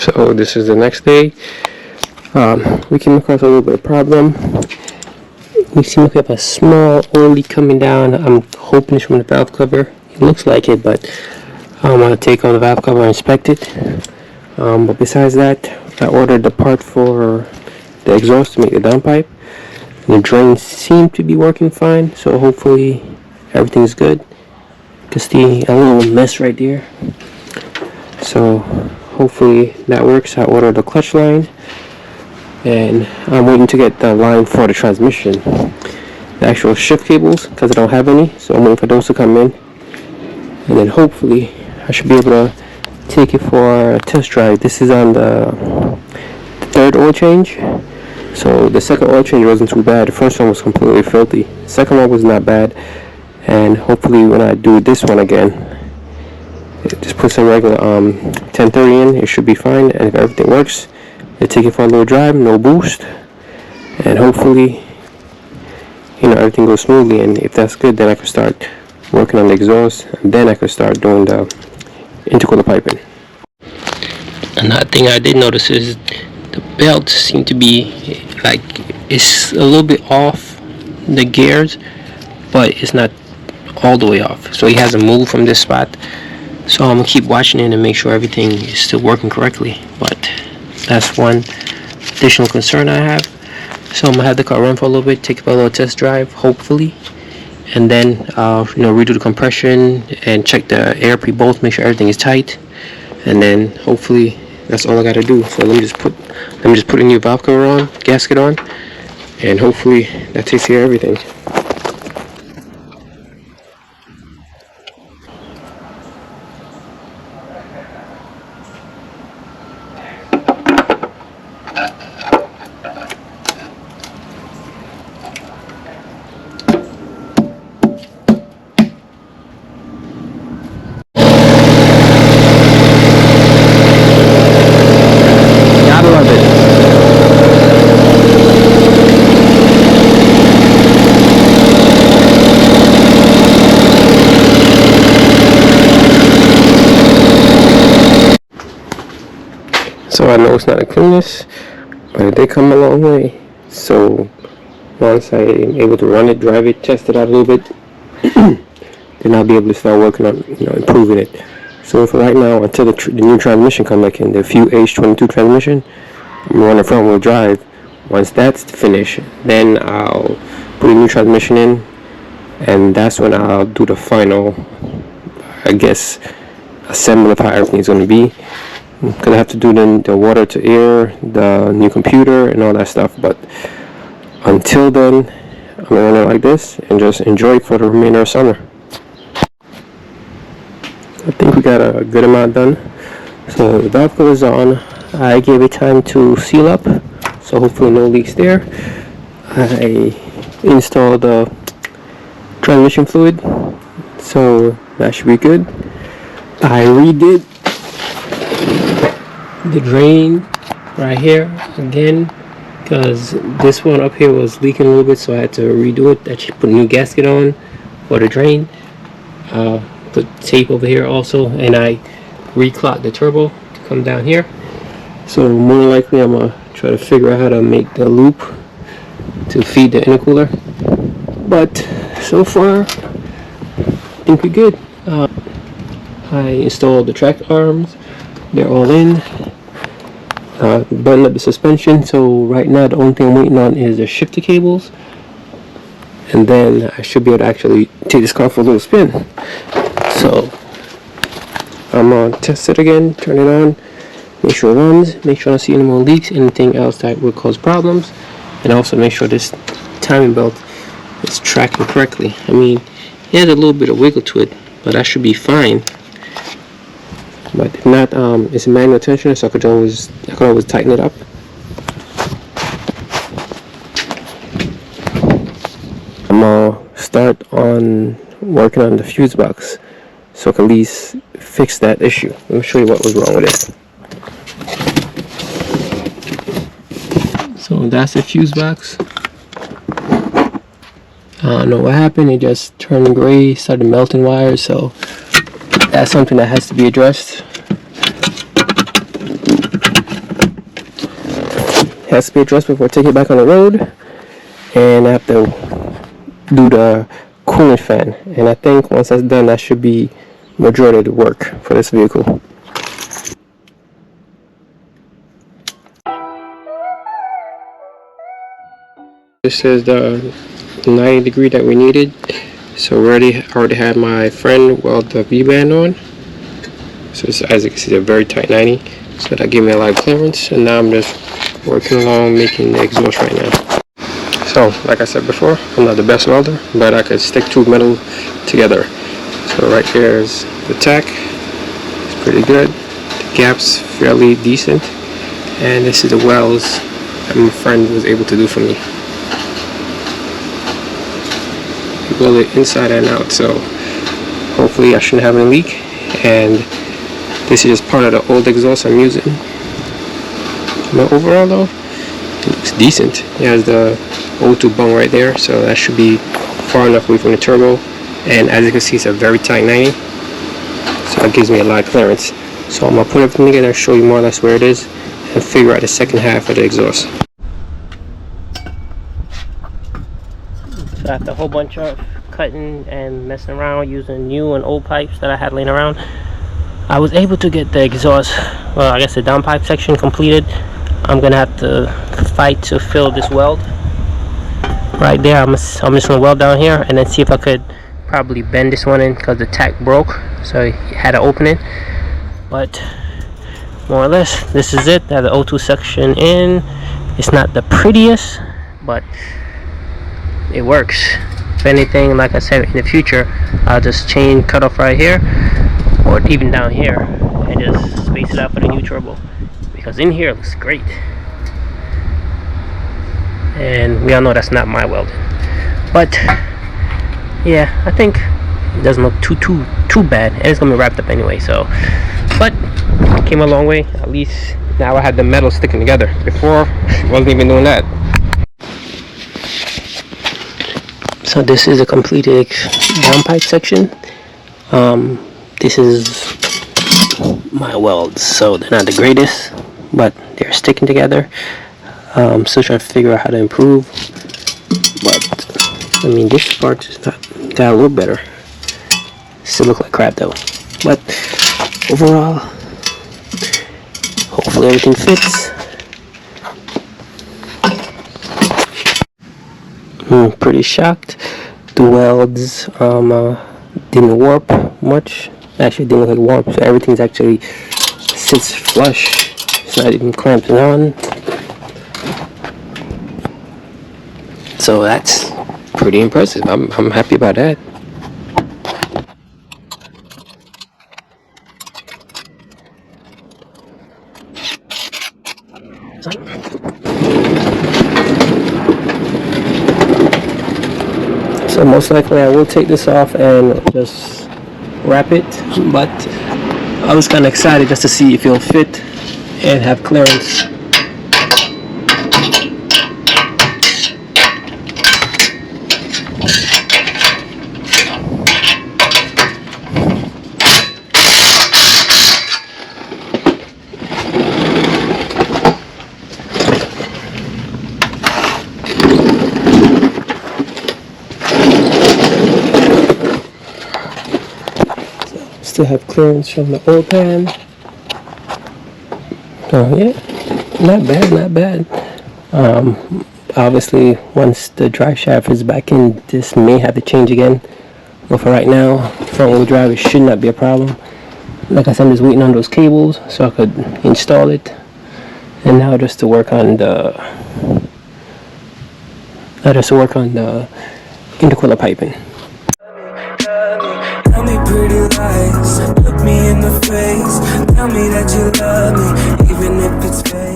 So this is the next day. We came across a little bit of problem. We seem to have a small oil leak coming down. I'm hoping it's from the valve cover. It looks like it, but I want to take on the valve cover and inspect it. But besides that, I ordered the part for the exhaust to make the downpipe. The drain seemed to be working fine, so hopefully everything's good. You can see a little mess right there. So hopefully that works. I ordered the clutch line, and I'm waiting to get the line for the transmission. The actual shift cables, because I don't have any, so I'm waiting for those to come in. And then hopefully I should be able to take it for a test drive. This is on the third oil change. So the second oil change wasn't too bad. The first one was completely filthy. The second one was not bad. And hopefully when I do this one again, just put some regular 1030 in, it should be fine. And if everything works, I take it for a little drive, no boost. And hopefully, everything goes smoothly. And if that's good, then I can start working on the exhaust. And then I can start doing the intercooler piping. Another thing I did notice is the belt seemed to be like it's a little bit off the gears, but it's not all the way off. So he hasn't moved from this spot. So I'm gonna keep watching it and make sure everything is still working correctly. But that's one additional concern I have. So I'm gonna have the car run for a little bit, take it for a little test drive, hopefully, and then redo the compression and check the air pre-bolt, make sure everything is tight, and then hopefully that's all I gotta do. So let me just put a new valve cover on, gasket on, and hopefully that takes care of everything. So I know it's not the cleanest, but it did come a long way. So once I'm able to run it, drive it, test it out a little bit, then I'll be able to start working on improving it. So for right now, until the new transmission comes back in, the View H22 transmission, I'm running front wheel drive. Once that's finished, then I'll put a new transmission in, and that's when I'll do the final, I guess, assembly of how everything's going to be. Because I have to do the water to air, the new computer, and all that stuff. But until then, I'm going to run it like this and just enjoy it for the remainder of summer. I think we got a good amount done. So the valve cover is on. I gave it time to seal up, so hopefully no leaks there. I installed the transmission fluid, so that should be good. I redid the drain right here again, because this one up here was leaking a little bit, so I had to redo it. I put a new gasket on for the drain, put tape over here also, and I reclocked the turbo to come down here. So more than likely I'm gonna try to figure out how to make the loop to feed the intercooler, but so far I think we're good. I installed the track arms, they're all in. Button up the suspension, so right now the only thing I'm waiting on is the shifter cables, and then I should be able to actually take this car for a little spin. So I'm gonna test it again, turn it on, make sure it runs, make sure I don't see any more leaks, anything else that would cause problems, and also make sure this timing belt is tracking correctly. I mean, it has a little bit of wiggle to it, but that should be fine. But if not, it's manual tensioner, so I could always tighten it up. I'm gonna start on working on the fuse box, so I can at least fix that issue. Let me show you what was wrong with it. So that's the fuse box. I don't know what happened. It just turned gray, started melting wires, so that's something that has to be addressed. has to be addressed before I take it back on the road. And I have to do the coolant fan, and I think once that's done, that should be majority of the work for this vehicle. This is the 90 degree that we needed, so we already had my friend weld the V-band on. So this, as you can see, they're very tight 90, so that gave me a lot of clearance, and now I'm just working along making the exhaust right now. So, like I said before, I'm not the best welder, but I could stick two metal together. So right here is the tack. It's pretty good. The gap's fairly decent. And this is the welds that my friend was able to do for me. He welded it inside and out, so hopefully I shouldn't have any leak. And this is just part of the old exhaust I'm using. But overall though, it looks decent. It has the O2 bung right there, so that should be far enough away from the turbo. And as you can see, it's a very tight 90, so that gives me a lot of clearance. So I'm gonna put everything together and show you more or less where it is and figure out the second half of the exhaust. So after a whole bunch of cutting and messing around using new and old pipes that I had laying around, I was able to get the exhaust, well, I guess the downpipe section completed. I'm gonna have to fight to fill this weld right there. I'm just gonna weld down here and then see if I could probably bend this one in, because the tack broke, so it had an opening. But more or less, this is it. I have the O2 section in. It's not the prettiest, but it works. If anything, like I said, in the future, I'll just chain cut off right here, or even down here, and just space it out for the new turbo. Because in here it looks great, and we all know that's not my welding. But yeah, I think it doesn't look too bad, and it's gonna be wrapped up anyway. So, but it came a long way. At least now I had the metal sticking together. Before, I wasn't even doing that. So this is a completed downpipe section. This is my welds, so they're not the greatest, but they're sticking together. I'm still trying to figure out how to improve, but I mean, this part is got a little better. Still look like crap though, but overall, hopefully everything fits. I'm pretty shocked. The welds didn't warp much. Actually, didn't look like warp, so everything's actually sits flush. It's not even clamped on. So that's pretty impressive. I'm happy about that. So most likely I will take this off and just wrap it, but I was kind of excited just to see if it'll fit and have clearance. Still have clearance from the oil pan. So yeah, not bad. Obviously once the drive shaft is back in, this may have to change again, but for right now, front wheel drive, it should not be a problem. Like I said, I'm just waiting on those cables so I could install it, and now just to work on the intercooler piping. Tell me pretty lies, look me in the face. Tell me that you love me, even if it's fake.